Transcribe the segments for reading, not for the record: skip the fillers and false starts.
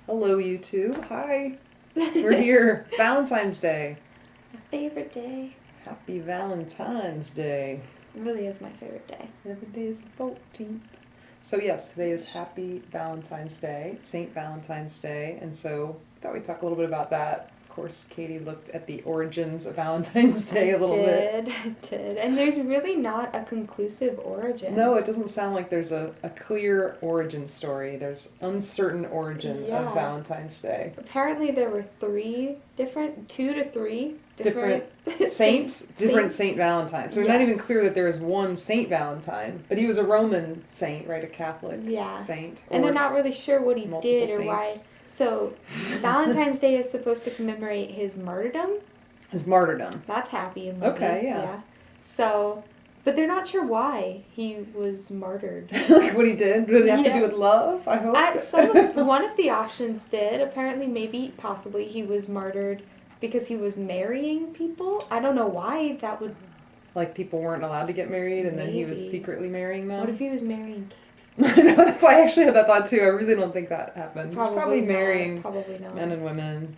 Hello, YouTube. Hi. We're here. It's Valentine's Day. My favorite day. Happy Valentine's Day. It really is my favorite day. Every day is the 14th. So yes, today is Happy Valentine's Day, St. Valentine's Day, and so I thought we'd talk a little bit about that. Of course, Katie looked at the origins of Valentine's Day a little bit. I did. And there's really not a conclusive origin. No, it doesn't sound like there's a clear origin story. There's uncertain origin of Valentine's Day. Apparently there were two to three different saints, different Saint Valentine. So it's not even clear that there is one Saint Valentine, but he was a Roman saint, right? A Catholic saint. And they're not really sure what he did or saints. why. So Valentine's Day is supposed to commemorate his martyrdom. His martyrdom. That's happy and lovely. Okay, yeah. So, but they're not sure why he was martyred. Like what he did? Did it have to do with love? I hope. One of the options did. Apparently, possibly, he was martyred because he was marrying people. I don't know why that would... Like people weren't allowed to get married and then he was secretly marrying them? What if he was marrying I know, I actually had that thought too. I really don't think that happened. Probably marrying not. Men and women.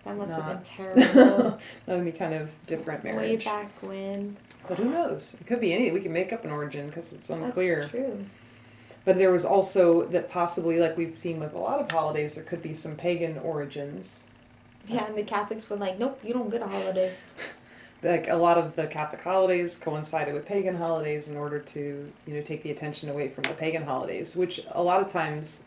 That must have been terrible. Not any kind of different marriage. Way back when. But who knows? It could be any. We can make up an origin because it's unclear. That's true. But there was also that possibly, like we've seen with a lot of holidays, there could be some pagan origins. Yeah, and the Catholics were like, nope, you don't get a holiday. Like a lot of the Catholic holidays coincided with pagan holidays in order to, take the attention away from the pagan holidays, which a lot of times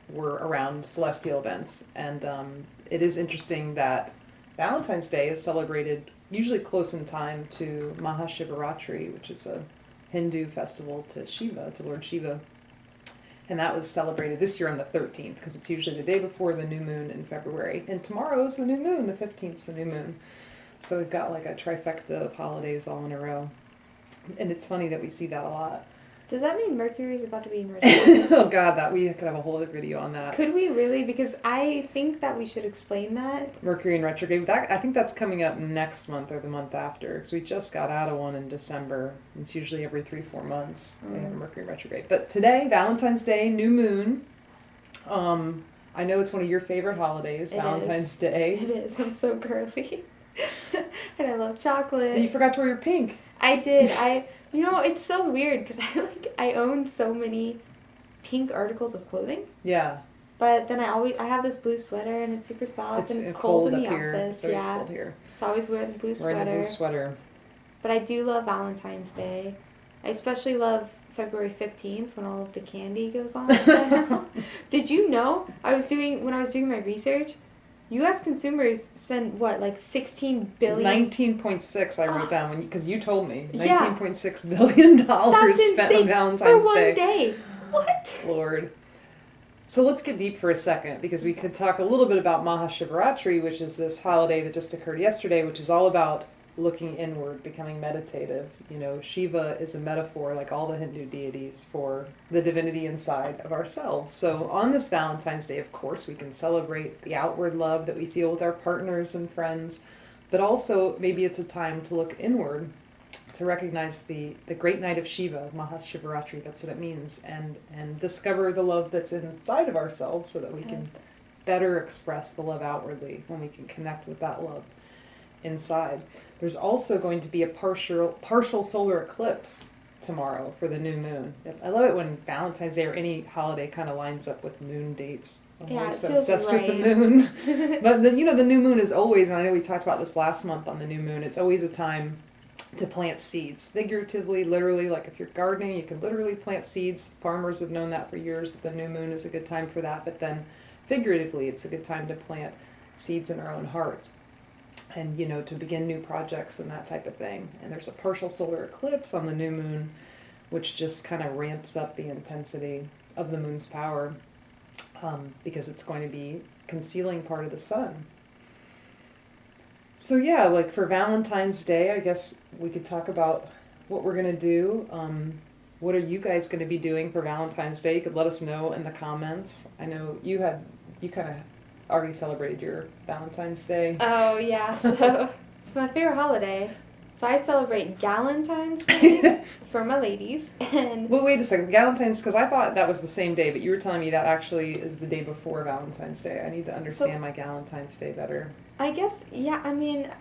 were around celestial events. And it is interesting that Valentine's Day is celebrated usually close in time to Mahashivaratri, which is a Hindu festival to Shiva, to Lord Shiva. And that was celebrated this year on the 13th, because it's usually the day before the new moon in February. And tomorrow is the new moon, the 15th is the new moon. So we've got like a trifecta of holidays all in a row. And it's funny that we see that a lot. Does that mean Mercury's about to be in retrograde? Oh God, we could have a whole other video on that. Could we really? Because I think that we should explain that. Mercury in retrograde. I think that's coming up next month or the month after. Because we just got out of one in December. It's usually every 3-4 months we have a Mercury in retrograde. But today, Valentine's Day, new moon. I know it's one of your favorite holidays, Valentine's Day. It is. I'm so girly. And I love chocolate. And you forgot to wear your pink. I did. It's so weird because I own so many pink articles of clothing. Yeah. But then I have this blue sweater and it's super soft and it's cold in the office. It's cold here. So I always wear the blue sweater. But I do love Valentine's Day. I especially love February 15th when all of the candy goes on sale. Did you know? When I was doing my research, U.S. consumers spend, like 16 billion? 19.6 I wrote down because you told me. $19.6 billion spent on Valentine's Day. For one day. What? Lord. So let's get deep for a second because we could talk a little bit about Mahashivaratri, which is this holiday that just occurred yesterday, which is all about looking inward, becoming meditative. Shiva is a metaphor, like all the Hindu deities, for the divinity inside of ourselves. So on this Valentine's Day, of course, we can celebrate the outward love that we feel with our partners and friends, but also maybe it's a time to look inward, to recognize the great night of Shiva, Mahashivaratri, that's what it means, and discover the love that's inside of ourselves so that we can better express the love outwardly when we can connect with that love inside. There's also going to be a partial solar eclipse tomorrow for the new moon. I love it when Valentine's Day or any holiday kind of lines up with moon dates. I'm so obsessed with the moon. But the new moon is always, and I know we talked about this last month on the new moon, it's always a time to plant seeds, figuratively, literally. Like if you're gardening, you can literally plant seeds. Farmers have known that for years, that the new moon is a good time for that. But then figuratively, it's a good time to plant seeds in our own hearts. And, to begin new projects and that type of thing. And there's a partial solar eclipse on the new moon, which just kind of ramps up the intensity of the moon's power because it's going to be concealing part of the sun. So yeah, like for Valentine's Day, I guess we could talk about what we're going to do. What are you guys going to be doing for Valentine's Day? You could let us know in the comments. I know you kind of already celebrated your Valentine's Day. Oh, yeah. So it's my favorite holiday. So I celebrate Galentine's Day for my ladies, and... Well, wait a second. Galentine's, because I thought that was the same day, but you were telling me that actually is the day before Valentine's Day. I need to understand my Galentine's Day better. I guess, yeah, I mean,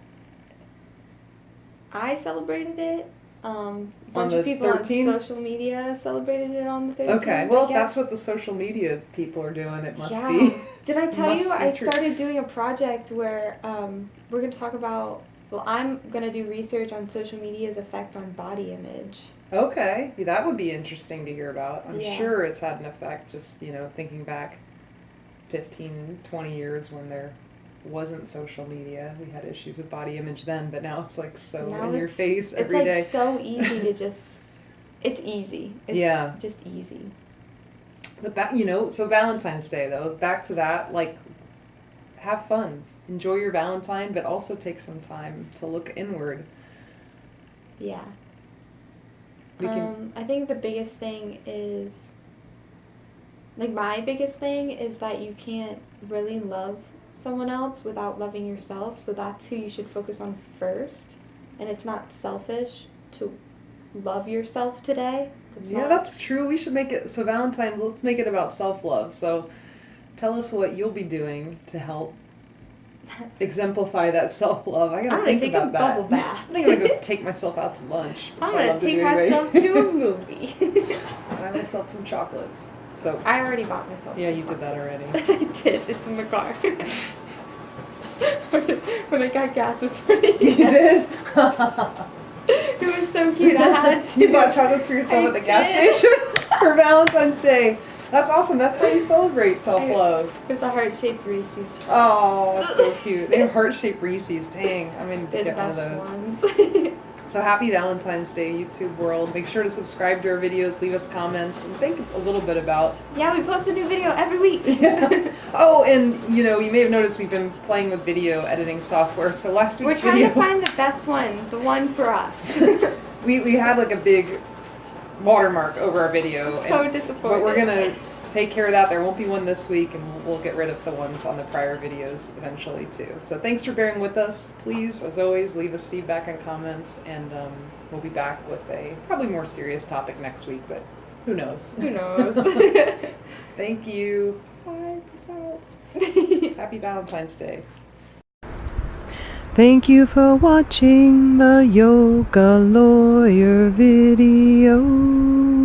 I celebrated it. A bunch of people 13th? On social media celebrated it on the 13th. Okay, well, if that's what the social media people are doing, it must be. Did I tell you I started doing a project where we're going to talk about... Well, I'm going to do research on social media's effect on body image. Okay. That would be interesting to hear about. I'm sure it's had an effect, just, thinking back 15, 20 years when there wasn't social media. We had issues with body image then, but now it's like so in your face every day. It's like so easy to just... It's easy. It's just easy. But so Valentine's Day, though, back to that, like, have fun. Enjoy your Valentine, but also take some time to look inward. Yeah. I think the biggest thing is, like, my biggest thing is that you can't really love someone else without loving yourself, so that's who you should focus on first. And it's not selfish to love yourself today. That's true. We should make it, so Valentine, let's make it about self-love. So tell us what you'll be doing to help exemplify that self-love. I gotta think about that. I'm gonna take a bubble bath. I think I'm gonna go take myself out to lunch. I'm gonna take myself to a movie. Buy myself some chocolates. So I already bought myself. Yeah, you did that already. I did. It's in the car. When I got gas this morning. You did? It was so cute. I had to. You bought chocolates for yourself at the gas station for Valentine's Day. That's awesome. That's how you celebrate self-love. It was a heart-shaped Reese's. Oh, that's so cute. They have heart-shaped Reese's. Dang, I'm going to get one of those. Ones. So happy Valentine's Day, YouTube world. Make sure to subscribe to our videos, leave us comments, and think a little bit about... Yeah, we post a new video every week. Yeah. Oh, and, you may have noticed we've been playing with video editing software. So last week's video... We're trying to find the best one, the one for us. we had like a big watermark over our video. So disappointed. But we're going to take care of that. There won't be one this week, and we'll get rid of the ones on the prior videos eventually too. So thanks for bearing with us. Please, as always, leave us feedback and comments, and we'll be back with a probably more serious topic next week, but who knows? Who knows? Thank you. Bye. Peace out. Happy Valentine's Day. Thank you for watching the Yoga Lawyer video.